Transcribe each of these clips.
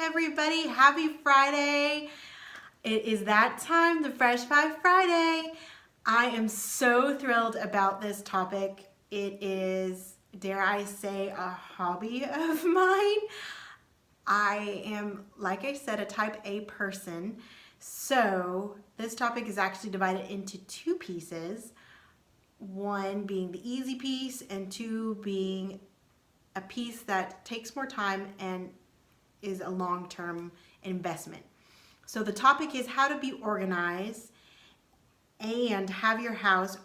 everybody. Happy Friday. It is that time, the Fresh Five Friday. I am so thrilled about this topic. It is, dare I say, a hobby of mine. I am, like I said, a type A person. So this topic is actually divided into two pieces. One being the easy piece and two being a piece that takes more time and is a long-term investment. So the topic is how to be organized and have your house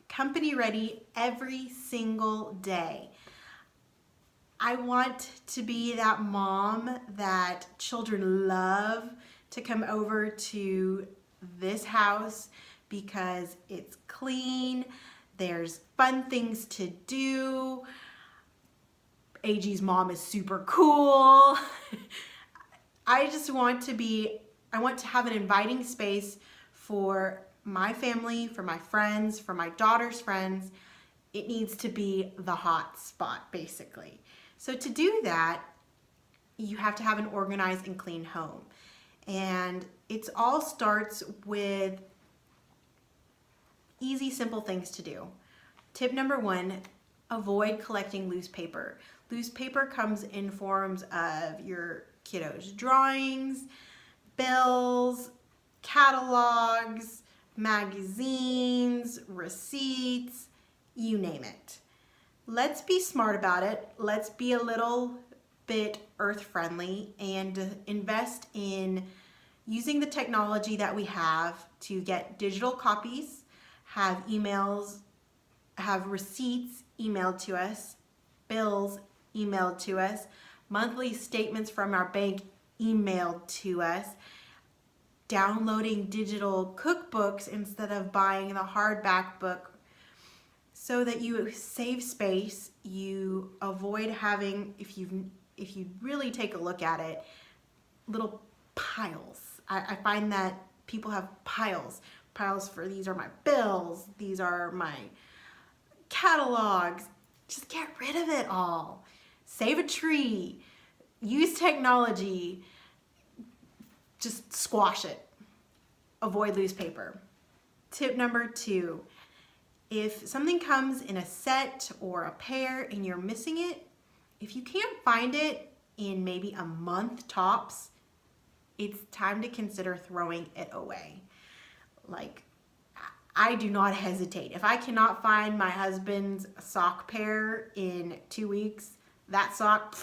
company ready every single day. I want to be that mom that children love to come over to this house because it's clean, there's fun things to do. AG's mom is super cool. I want to have an inviting space for my family, for my friends, for my daughter's friends. It needs to be the hot spot, basically. So to do that, you have to have an organized and clean home. And it all starts with easy, simple things to do. Tip number one, avoid collecting loose paper. Loose paper comes in forms of your kiddos' drawings, bills, catalogs, magazines, receipts, you name it. Let's be smart about it. Let's be a little bit earth friendly and invest in using the technology that we have to get digital copies, have emails, have receipts emailed to us, bills emailed to us, monthly statements from our bank emailed to us, downloading digital cookbooks instead of buying the hardback book so that you save space. You avoid having, if you really take a look at it, little piles. I find that people have piles for these are my bills, these are my catalogs. Just get rid of it all. Save a tree, use technology, just squash it. Avoid loose paper. Tip number two, if something comes in a set or a pair and you're missing it, if you can't find it in maybe a month tops, it's time to consider throwing it away. Like, I do not hesitate. If I cannot find my husband's sock pair in 2 weeks, that sock,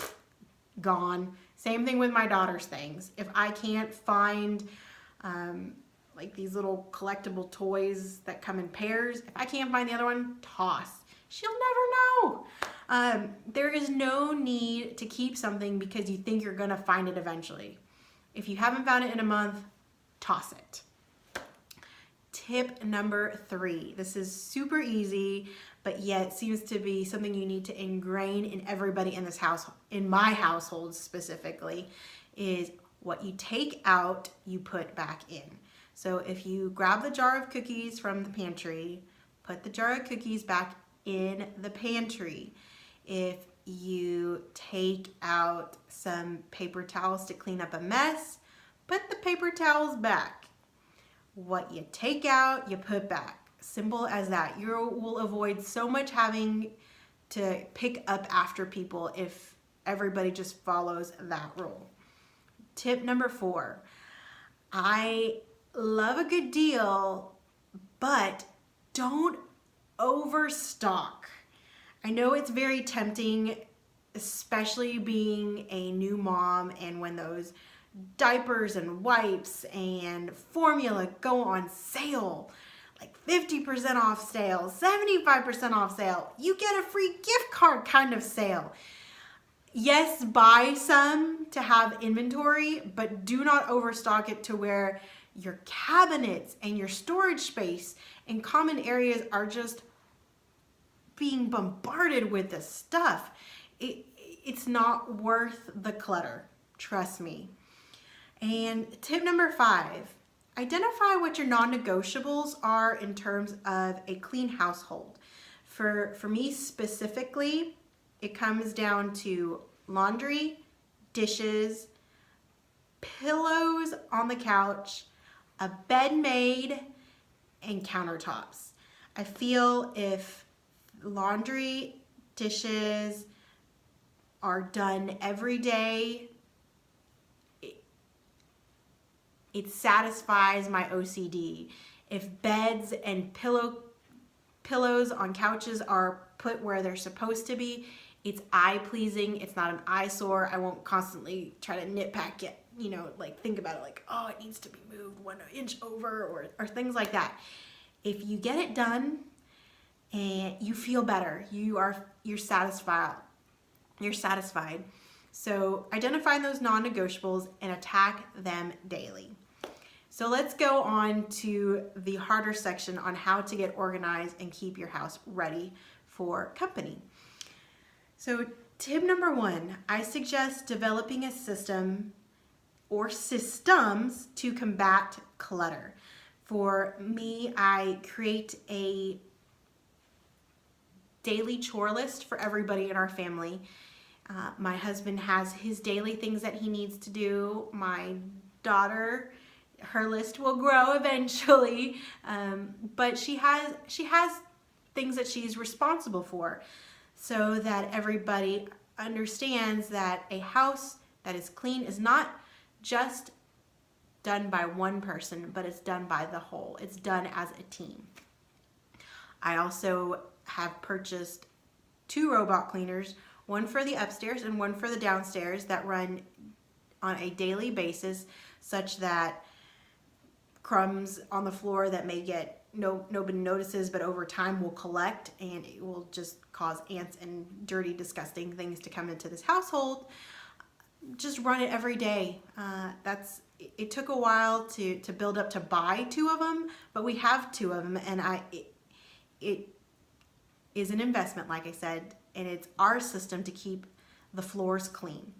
gone. Same thing with my daughter's things. If I can't find like these little collectible toys that come in pairs, if I can't find the other one, toss. She'll never know. There is no need to keep something because you think you're gonna find it eventually. If you haven't found it in a month, toss it. Tip number three. This is super easy, but yet seems to be something you need to ingrain in everybody in this house, in my household specifically, is what you take out, you put back in. So if you grab the jar of cookies from the pantry, put the jar of cookies back in the pantry. If you take out some paper towels to clean up a mess, put the paper towels back. What you take out, you put back. Simple as that. You will avoid so much having to pick up after people if everybody just follows that rule. Tip number four, I love a good deal, but don't overstock. I know it's very tempting, especially being a new mom, and when those diapers and wipes and formula go on sale, like 50% off sale, 75% off sale, you get a free gift card kind of sale. Yes, buy some to have inventory, but do not overstock it to where your cabinets and your storage space and common areas are just being bombarded with this stuff. It's not worth the clutter, trust me. And tip number five, identify what your non-negotiables are in terms of a clean household. For me specifically, it comes down to laundry, dishes, pillows on the couch, a bed made, and countertops. I feel if laundry, dishes are done every day, it satisfies my OCD. If beds and pillows on couches are put where they're supposed to be, it's eye pleasing. It's not an eyesore. I won't constantly try to nitpick it, like think about it like, oh, it needs to be moved 1 inch over or things like that. If you get it done and you feel better, you're satisfied. You're satisfied. So identify those non-negotiables and attack them daily. So let's go on to the harder section on how to get organized and keep your house ready for company. So tip number 1, I suggest developing a system or systems to combat clutter. For me, I create a daily chore list for everybody in our family. My husband has his daily things that he needs to do. My daughter, her list will grow eventually, but she has things that she's responsible for, so that everybody understands that a house that is clean is not just done by one person, but it's done by the whole. It's done as a team. I also have purchased 2 robot cleaners, one for the upstairs and one for the downstairs, that run on a daily basis, such that crumbs on the floor that may get nobody notices, but over time will collect, and it will just cause ants and dirty, disgusting things to come into this household. Just run it every day. It took a while to build up to buy 2 of them, but we have 2 of them, and it is an investment, like I said, and it's our system to keep the floors clean.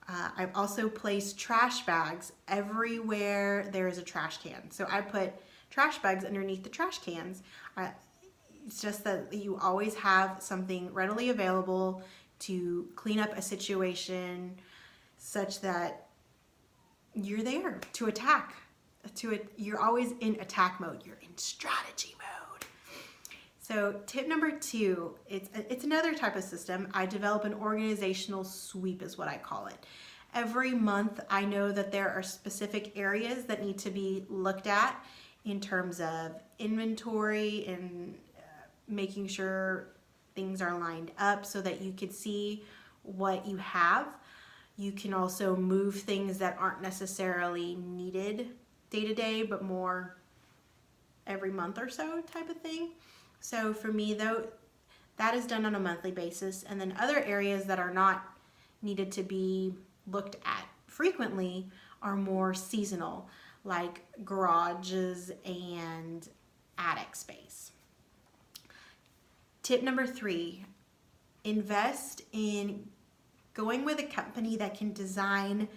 I've also placed trash bags everywhere there is a trash can. So I put trash bags underneath the trash cans. It's just that you always have something readily available to clean up a situation, such that you're there to attack. You're always in attack mode. You're in strategy mode. So tip number 2, it's another type of system. I develop an organizational sweep, is what I call it. Every month, I know that there are specific areas that need to be looked at in terms of inventory and making sure things are lined up so that you can see what you have. You can also move things that aren't necessarily needed day to day, but more every month or so type of thing. So for me, though, that is done on a monthly basis. And then other areas that are not needed to be looked at frequently are more seasonal, like garages and attic space. Tip number 3, invest in going with a company that can design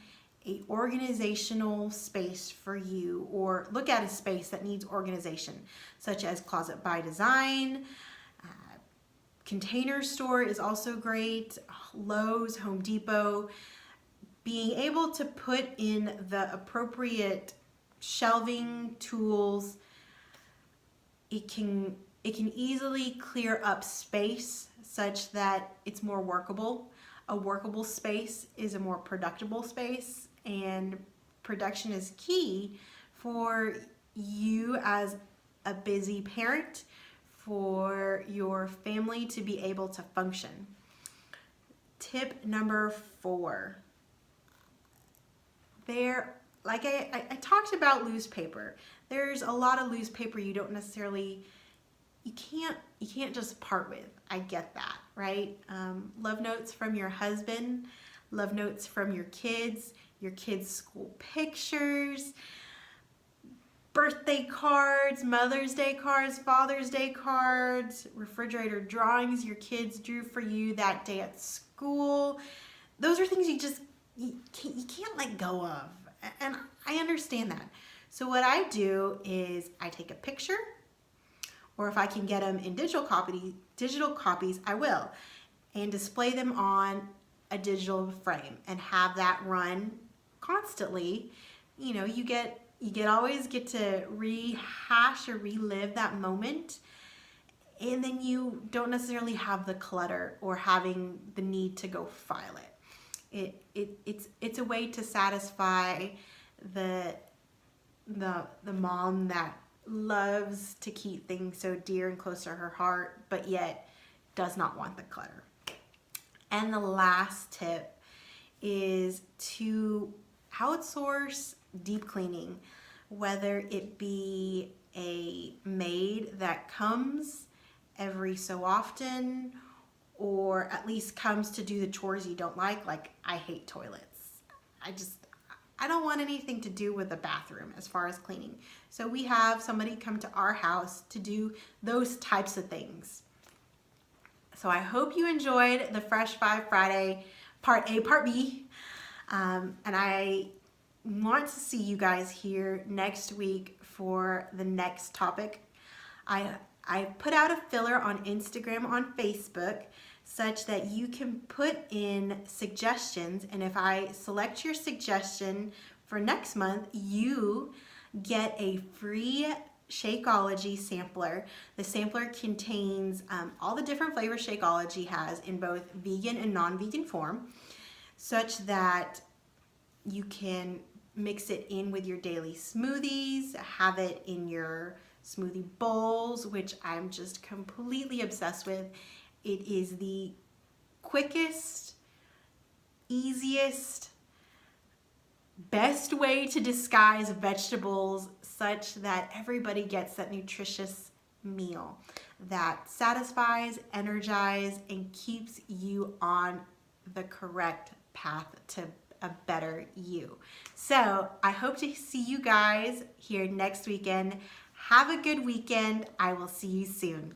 a organizational space for you, or look at a space that needs organization, such as Closet by Design. Container Store is also great. Lowe's, Home Depot. Being able to put in the appropriate shelving tools, it can easily clear up space such that it's more workable. A workable space is a more productive space, and production is key for you as a busy parent, for your family to be able to function. Tip number 4. Like I talked about loose paper. There's a lot of loose paper you don't necessarily, you can't just part with. I get that, right? Love notes from your husband, love notes from your kids' school pictures, birthday cards, Mother's Day cards, Father's Day cards, refrigerator drawings your kids drew for you that day at school. Those are things you can't let go of, and I understand that. So what I do is I take a picture, or if I can get them in digital copies, I will, and display them on a digital frame and have that run constantly, you know, you always get to rehash or relive that moment, and then you don't necessarily have the clutter or having the need to go file it. It's a way to satisfy the mom that loves to keep things so dear and close to her heart, but yet does not want the clutter. And the last tip is to outsource deep cleaning, whether it be a maid that comes every so often, or at least comes to do the chores you don't like I hate toilets. I don't want anything to do with the bathroom as far as cleaning. So we have somebody come to our house to do those types of things. So I hope you enjoyed the Fresh Five Friday Part A, Part B. And I want to see you guys here next week for the next topic. I put out a filler on Instagram, on Facebook, such that you can put in suggestions, and if I select your suggestion for next month, you get a free Shakeology sampler. The sampler contains all the different flavors Shakeology has in both vegan and non-vegan form, such that you can mix it in with your daily smoothies, have it in your smoothie bowls, which I'm just completely obsessed with. It is the quickest, easiest, best way to disguise vegetables such that everybody gets that nutritious meal that satisfies, energizes, and keeps you on the correct path to a better you. So I hope to see you guys here next weekend. Have a good weekend. I will see you soon.